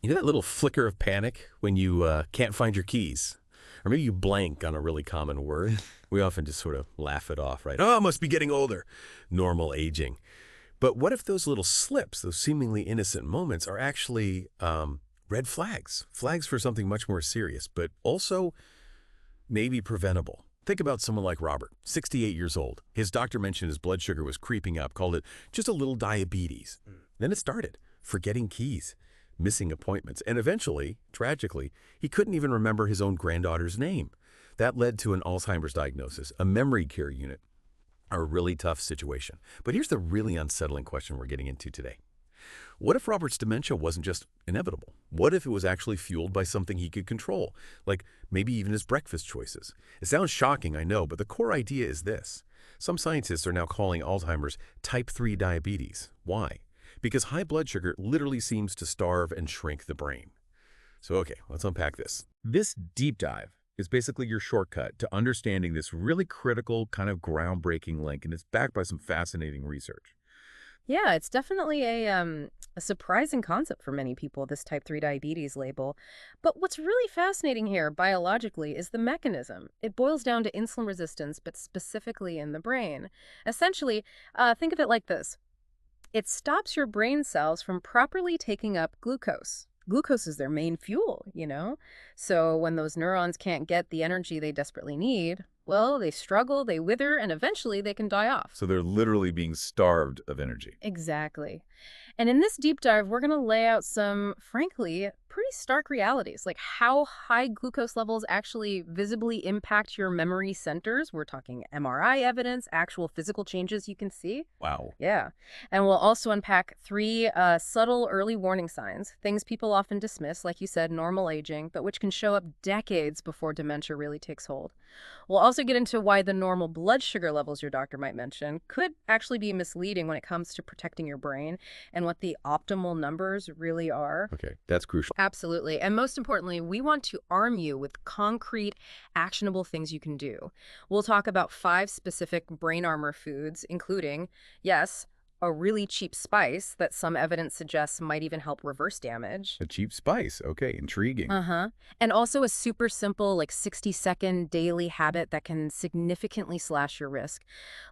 You know that little flicker of panic when you can't find your keys? Or maybe you blank on a really common word. We often just sort of laugh it off, right? Oh, I must be getting older. Normal aging. But what if those little slips, those seemingly innocent moments, are actually red flags? Flags for something much more serious, but also maybe preventable. Think about someone like Robert, 68 years old. His doctor mentioned his blood sugar was creeping up, called it just a little diabetes. Then it started, forgetting keys, missing appointments, and eventually, tragically, he couldn't even remember his own granddaughter's name. That led to an Alzheimer's diagnosis, a memory care unit, a really tough situation. But here's the really unsettling question we're getting into today. What if Robert's dementia wasn't just inevitable? What if it was actually fueled by something he could control, like maybe even his breakfast choices? It sounds shocking, I know, but the core idea is this. Some scientists are now calling Alzheimer's type 3 diabetes. Why? Because high blood sugar literally seems to starve and shrink the brain. So okay, let's unpack this. This deep dive is basically your shortcut to understanding this really critical, kind of groundbreaking link, and it's backed by some fascinating research. Yeah, it's definitely a surprising concept for many people, this type 3 diabetes label. But what's really fascinating here biologically is the mechanism. It boils down to insulin resistance, but specifically in the brain. Essentially, think of it like this. It stops your brain cells from properly taking up glucose. Glucose is their main fuel, you know? So when those neurons can't get the energy they desperately need, well, they struggle, they wither, and eventually they can die off. So they're literally being starved of energy. Exactly. And in this deep dive, we're going to lay out some, frankly, pretty stark realities, like how high glucose levels actually visibly impact your memory centers. We're talking MRI evidence, actual physical changes you can see. Wow. Yeah. And we'll also unpack three subtle early warning signs, things people often dismiss, like you said, normal aging, but which can show up decades before dementia really takes hold. We'll also get into why the normal blood sugar levels your doctor might mention could actually be misleading when it comes to protecting your brain and what the optimal numbers really are. Okay, that's crucial. Absolutely. And most importantly, we want to arm you with concrete, actionable things you can do. We'll talk about 5 specific brain armor foods, including, yes, a really cheap spice that some evidence suggests might even help reverse damage. A cheap spice. Okay, intriguing. And also a super simple, like 60-second daily habit that can significantly slash your risk.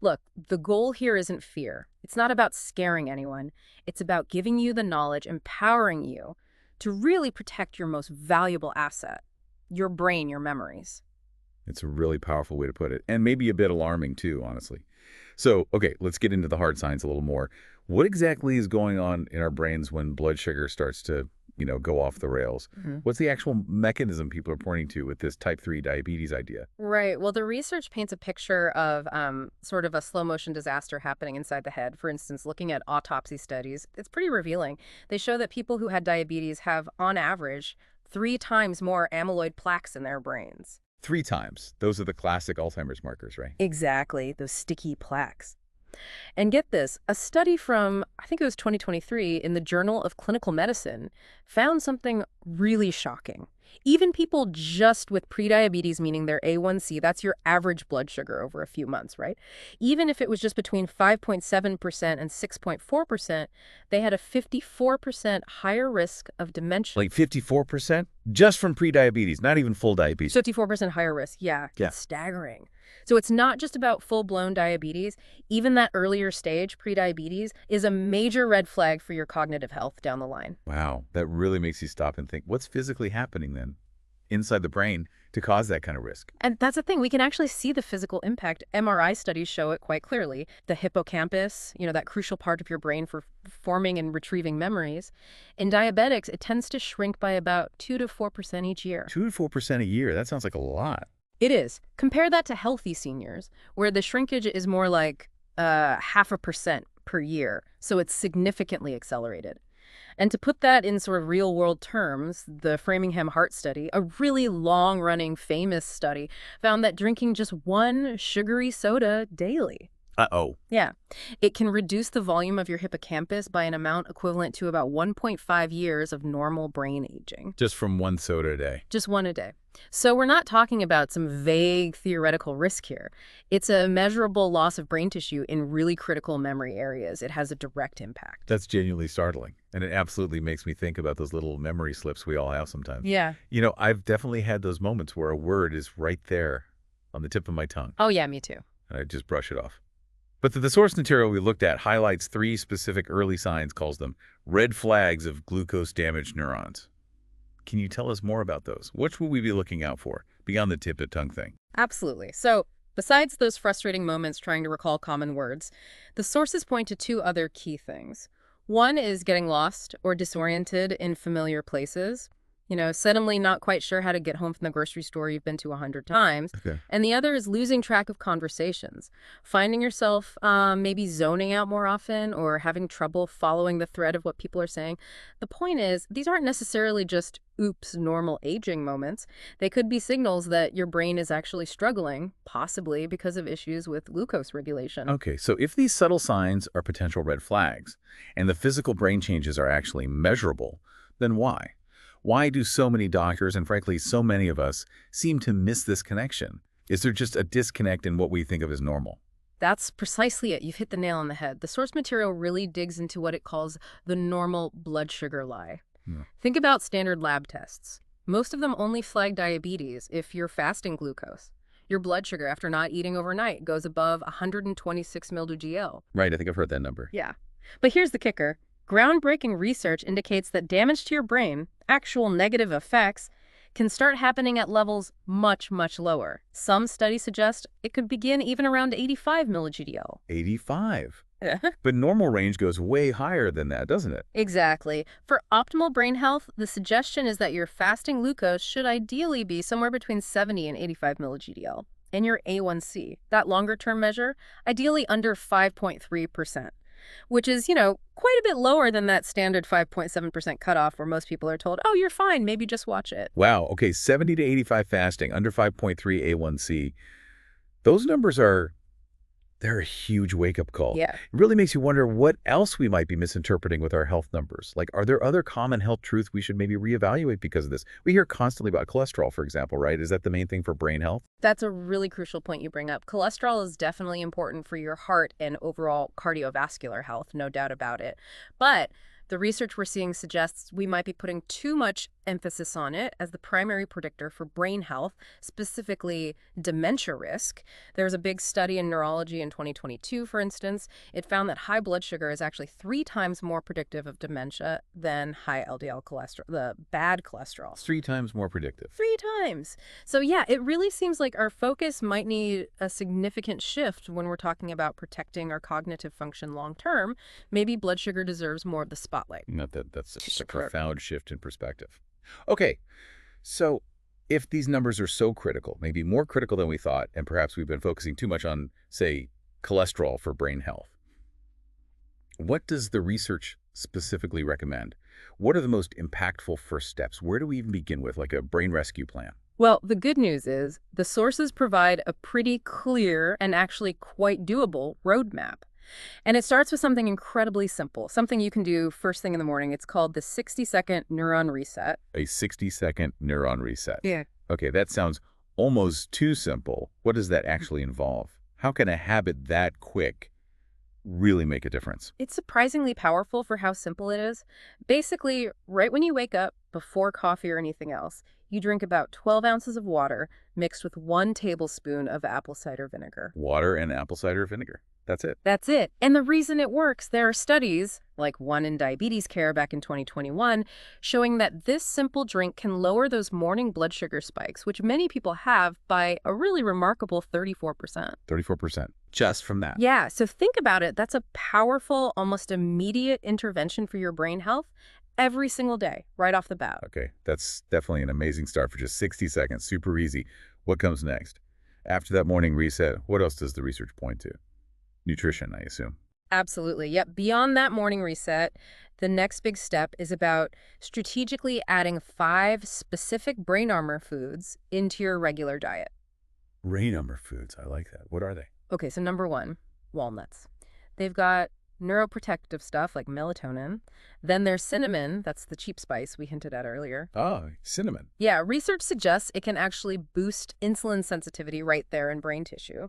Look, the goal here isn't fear. It's not about scaring anyone. It's about giving you the knowledge, empowering you to really protect your most valuable asset, your brain, your memories. It's a really powerful way to put it, and maybe a bit alarming too, honestly. So, okay, let's get into the hard science a little more. What exactly is going on in our brains when blood sugar starts to, go off the rails? What's the actual mechanism people are pointing to with this type 3 diabetes idea? Right. Well, the research paints a picture of sort of a slow motion disaster happening inside the head. For instance, looking at autopsy studies, it's pretty revealing. They show that people who had diabetes have, on average, 3 times more amyloid plaques in their brains. 3 times. Those are the classic Alzheimer's markers, right? Exactly, those sticky plaques. And get this, a study from, I think it was 2023, in the Journal of Clinical Medicine found something really shocking. Even people just with prediabetes, meaning their A1C, that's your average blood sugar over a few months, right? Even if it was just between 5.7% and 6.4%, they had a 54% higher risk of dementia. Like 54%? Just from prediabetes, not even full diabetes. 54% higher risk, yeah. Yeah. It's staggering. So it's not just about full-blown diabetes. Even that earlier stage, prediabetes, is a major red flag for your cognitive health down the line. Wow, that really makes you stop and think, what's physically happening then inside the brain to cause that kind of risk? And that's the thing. We can actually see the physical impact. MRI studies show it quite clearly. The hippocampus, that crucial part of your brain for forming and retrieving memories. In diabetics, it tends to shrink by about 2 to 4% each year. 2 to 4% a year. That sounds like a lot. It is. Compare that to healthy seniors, where the shrinkage is more like 0.5% per year. So it's significantly accelerated. And to put that in sort of real-world terms, the Framingham Heart Study, a really long-running, famous study, found that drinking just 1 sugary soda daily. Uh-oh. Yeah. It can reduce the volume of your hippocampus by an amount equivalent to about 1.5 years of normal brain aging. Just from 1 soda a day. Just 1 a day. So we're not talking about some vague theoretical risk here. It's a measurable loss of brain tissue in really critical memory areas. It has a direct impact. That's genuinely startling. And it absolutely makes me think about those little memory slips we all have sometimes. Yeah. I've definitely had those moments where a word is right there on the tip of my tongue, Oh, yeah, me too. and I just brush it off. But the source material we looked at highlights 3 specific early signs, calls them red flags of glucose-damaged neurons. Can you tell us more about those? What should we be looking out for beyond the tip-to-tongue thing? Absolutely. So, besides those frustrating moments trying to recall common words, the sources point to 2 other key things. One is getting lost or disoriented in familiar places. Suddenly not quite sure how to get home from the grocery store you've been to 100 times. Okay. And the other is losing track of conversations, finding yourself maybe zoning out more often or having trouble following the thread of what people are saying. The point is, these aren't necessarily just oops, normal aging moments. They could be signals that your brain is actually struggling, possibly because of issues with glucose regulation. Okay, so if these subtle signs are potential red flags, and the physical brain changes are actually measurable, then why? Why do so many doctors, and frankly so many of us, seem to miss this connection? Is there just a disconnect in what we think of as normal? That's precisely it. You've hit the nail on the head. The source material really digs into what it calls the normal blood sugar lie. Yeah. Think about standard lab tests. Most of them only flag diabetes if you're fasting glucose. Your blood sugar after not eating overnight goes above 126 mg/dL. Right, I think I've heard that number. Yeah. But here's the kicker. Groundbreaking research indicates that damage to your brain, actual negative effects, can start happening at levels much, much lower. Some studies suggest it could begin even around 85 mg/dL. 85. But normal range goes way higher than that, doesn't it? Exactly. For optimal brain health, the suggestion is that your fasting glucose should ideally be somewhere between 70 and 85 mg/dL. And your A1C, that longer-term measure, ideally under 5.3%, which is, quite a bit lower than that standard 5.7% cutoff where most people are told, oh, you're fine, maybe just watch it. Wow, okay, 70 to 85 fasting, under 5.3 A1C. Those numbers they're a huge wake-up call. Yeah. It really makes you wonder what else we might be misinterpreting with our health numbers. Like, are there other common health truths we should maybe reevaluate because of this? We hear constantly about cholesterol, for example, right? Is that the main thing for brain health? That's a really crucial point you bring up. Cholesterol is definitely important for your heart and overall cardiovascular health, no doubt about it. But the research we're seeing suggests we might be putting too much emphasis on it as the primary predictor for brain health, specifically dementia risk. There was a big study in neurology in 2022, for instance. It found that high blood sugar is actually 3 times more predictive of dementia than high LDL cholesterol, the bad cholesterol. 3 times more predictive. 3 times. So yeah, it really seems like our focus might need a significant shift when we're talking about protecting our cognitive function long term. Maybe blood sugar deserves more of the spotlight. That's just a profound shift in perspective. Okay, so if these numbers are so critical, maybe more critical than we thought, and perhaps we've been focusing too much on, say, cholesterol for brain health, what does the research specifically recommend? What are the most impactful first steps? Where do we even begin with, like a brain rescue plan? Well, the good news is the sources provide a pretty clear and actually quite doable roadmap. And it starts with something incredibly simple, something you can do first thing in the morning. It's called the 60-second neuron reset. A 60-second neuron reset. Yeah. Okay, that sounds almost too simple. What does that actually involve? How can a habit that quick really make a difference? It's surprisingly powerful for how simple it is. Basically, right when you wake up, before coffee or anything else, you drink about 12 ounces of water mixed with 1 tablespoon of apple cider vinegar. Water and apple cider vinegar. That's it. That's it. And the reason it works, there are studies, like one in Diabetes Care back in 2021, showing that this simple drink can lower those morning blood sugar spikes, which many people have, by a really remarkable 34%. 34%. Just from that. Yeah, so think about it. That's a powerful, almost immediate intervention for your brain health every single day, right off the bat. Okay, that's definitely an amazing start for just 60 seconds. Super easy. What comes next? After that morning reset, what else does the research point to? Nutrition, I assume. Absolutely. Yep. Beyond that morning reset, the next big step is about strategically adding 5 specific brain armor foods into your regular diet. Brain armor foods. I like that. What are they? Okay, so number 1, walnuts. They've got neuroprotective stuff like melatonin. Then there's cinnamon, that's the cheap spice we hinted at earlier. Ah, cinnamon. Yeah, research suggests it can actually boost insulin sensitivity right there in brain tissue.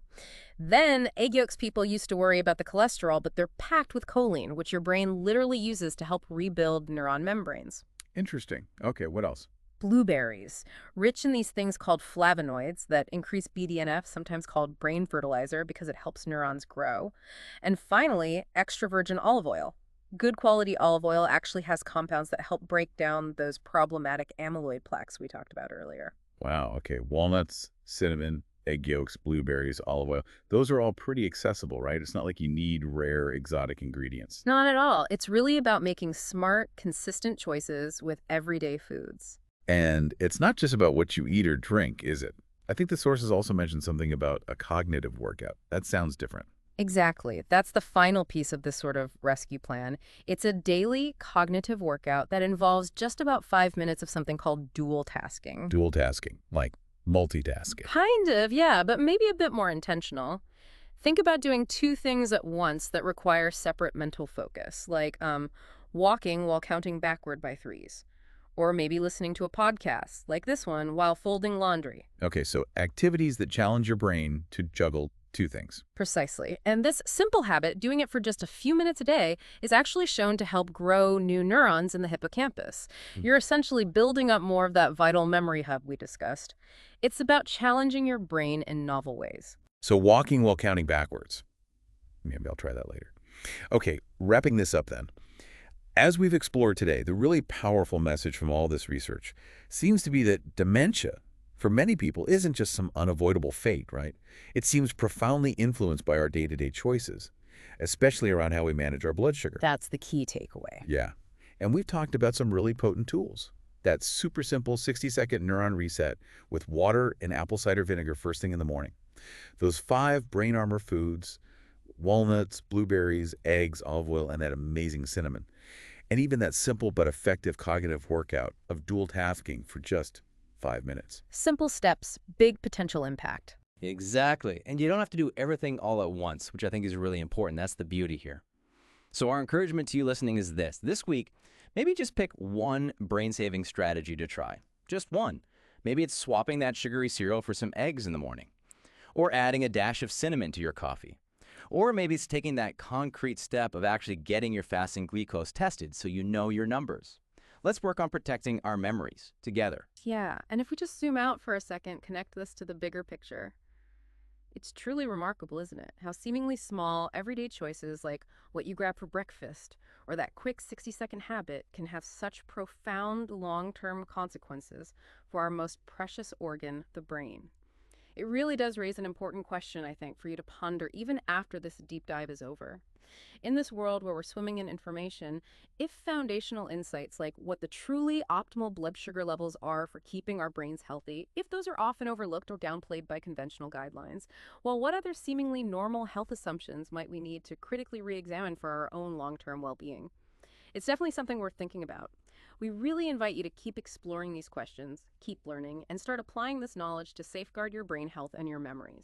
Then, egg yolks people used to worry about the cholesterol, but they're packed with choline, which your brain literally uses to help rebuild neuron membranes. Interesting. Okay, what else? Blueberries, rich in these things called flavonoids that increase BDNF, sometimes called brain fertilizer because it helps neurons grow. And finally, extra virgin olive oil. Good quality olive oil actually has compounds that help break down those problematic amyloid plaques we talked about earlier. Wow, okay. Walnuts, cinnamon, egg yolks, blueberries, olive oil. Those are all pretty accessible, right? It's not like you need rare exotic ingredients. Not at all. It's really about making smart, consistent choices with everyday foods. And it's not just about what you eat or drink, is it? I think the sources also mentioned something about a cognitive workout. That sounds different. Exactly. That's the final piece of this sort of rescue plan. It's a daily cognitive workout that involves just about 5 minutes of something called dual tasking. Dual tasking, like multitasking. Kind of, yeah, but maybe a bit more intentional. Think about doing two things at once that require separate mental focus, like walking while counting backward by threes, or maybe listening to a podcast, like this one, while folding laundry. Okay, so activities that challenge your brain to juggle two things. Precisely. And this simple habit, doing it for just a few minutes a day, is actually shown to help grow new neurons in the hippocampus. You're essentially building up more of that vital memory hub we discussed. It's about challenging your brain in novel ways. So walking while counting backwards. Maybe I'll try that later. Okay, wrapping this up then. As we've explored today, the really powerful message from all this research seems to be that dementia, for many people, isn't just some unavoidable fate, right? It seems profoundly influenced by our day-to-day choices, especially around how we manage our blood sugar. That's the key takeaway. Yeah. And we've talked about some really potent tools. That super simple 60-second neuron reset with water and apple cider vinegar first thing in the morning. Those 5 brain armor foods, walnuts, blueberries, eggs, olive oil, and that amazing cinnamon. And even that simple but effective cognitive workout of dual tasking for just 5 minutes. Simple steps, big potential impact. Exactly. And you don't have to do everything all at once, which I think is really important. That's the beauty here. So our encouragement to you listening is this. This week, maybe just pick one brain-saving strategy to try. Just one. Maybe it's swapping that sugary cereal for some eggs in the morning, or adding a dash of cinnamon to your coffee. Or maybe it's taking that concrete step of actually getting your fasting glucose tested so you know your numbers. Let's work on protecting our memories together. Yeah, and if we just zoom out for a second, connect this to the bigger picture. It's truly remarkable, isn't it? How seemingly small, everyday choices like what you grab for breakfast or that quick 60-second habit can have such profound long-term consequences for our most precious organ, the brain. It really does raise an important question, I think, for you to ponder even after this deep dive is over. In this world where we're swimming in information, if foundational insights like what the truly optimal blood sugar levels are for keeping our brains healthy, if those are often overlooked or downplayed by conventional guidelines, well, what other seemingly normal health assumptions might we need to critically re-examine for our own long-term well-being? It's definitely something worth thinking about. We really invite you to keep exploring these questions, keep learning, and start applying this knowledge to safeguard your brain health and your memories.